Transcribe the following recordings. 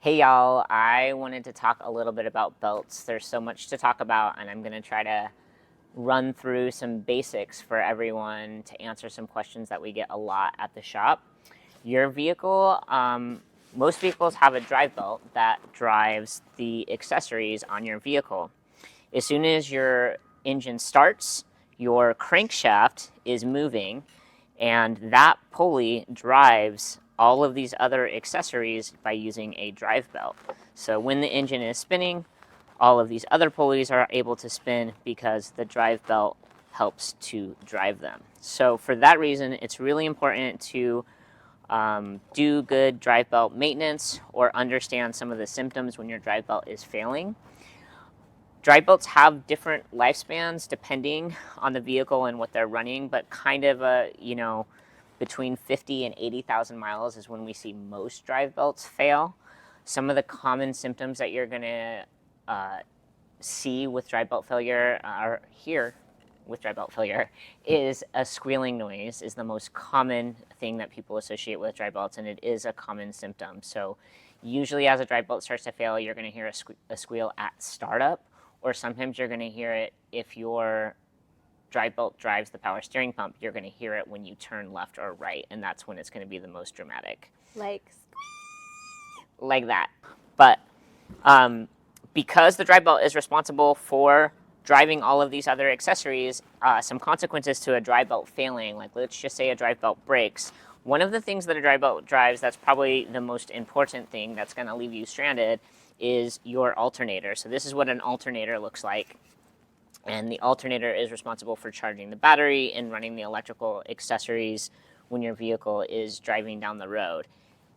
Hey y'all, I wanted to talk a little bit about belts. There's so much to talk about, and I'm going to try to run through some basics for everyone to answer some questions that we get a lot at the shop. Your vehicle, most vehicles have a drive belt that drives the accessories on your vehicle. As soon as your engine starts, your crankshaft is moving, and that pulley drives all of these other accessories by using a drive belt. So when the engine is spinning, all of these other pulleys are able to spin because the drive belt helps to drive them. So for that reason, it's really important to do good drive belt maintenance or understand some of the symptoms when your drive belt is failing. Drive belts have different lifespans depending on the vehicle and what they're running, but kind of between 50 and 80,000 miles is when we see most drive belts fail. Some of the common symptoms that you're going to see with drive belt failure, or hear with drive belt failure, is a squealing noise is the most common thing that people associate with drive belts, and it is a common symptom. So usually as a drive belt starts to fail, you're going to hear a squeal at startup, or sometimes you're going to hear it if your drive belt drives the power steering pump, you're going to hear it when you turn left or right, and that's when it's going to be the most dramatic. Like that. But because the drive belt is responsible for driving all of these other accessories, some consequences to a drive belt failing, like let's just say a drive belt breaks. One of the things that a drive belt drives that's probably the most important thing that's going to leave you stranded is your alternator. So this is what an alternator looks like. And the alternator is responsible for charging the battery and running the electrical accessories when your vehicle is driving down the road.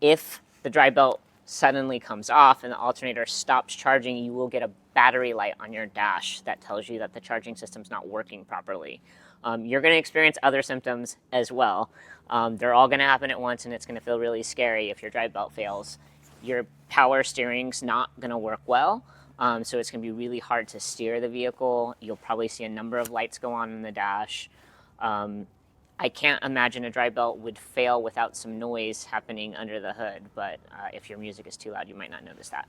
If the drive belt suddenly comes off and the alternator stops charging, you will get a battery light on your dash that tells you that the charging system's not working properly. You're going to experience other symptoms as well. They're all going to happen at once, and it's going to feel really scary if your drive belt fails. Your power steering's not going to work well. So it's going to be really hard to steer the vehicle. You'll probably see a number of lights go on in the dash. I can't imagine a drive belt would fail without some noise happening under the hood, but if your music is too loud, you might not notice that.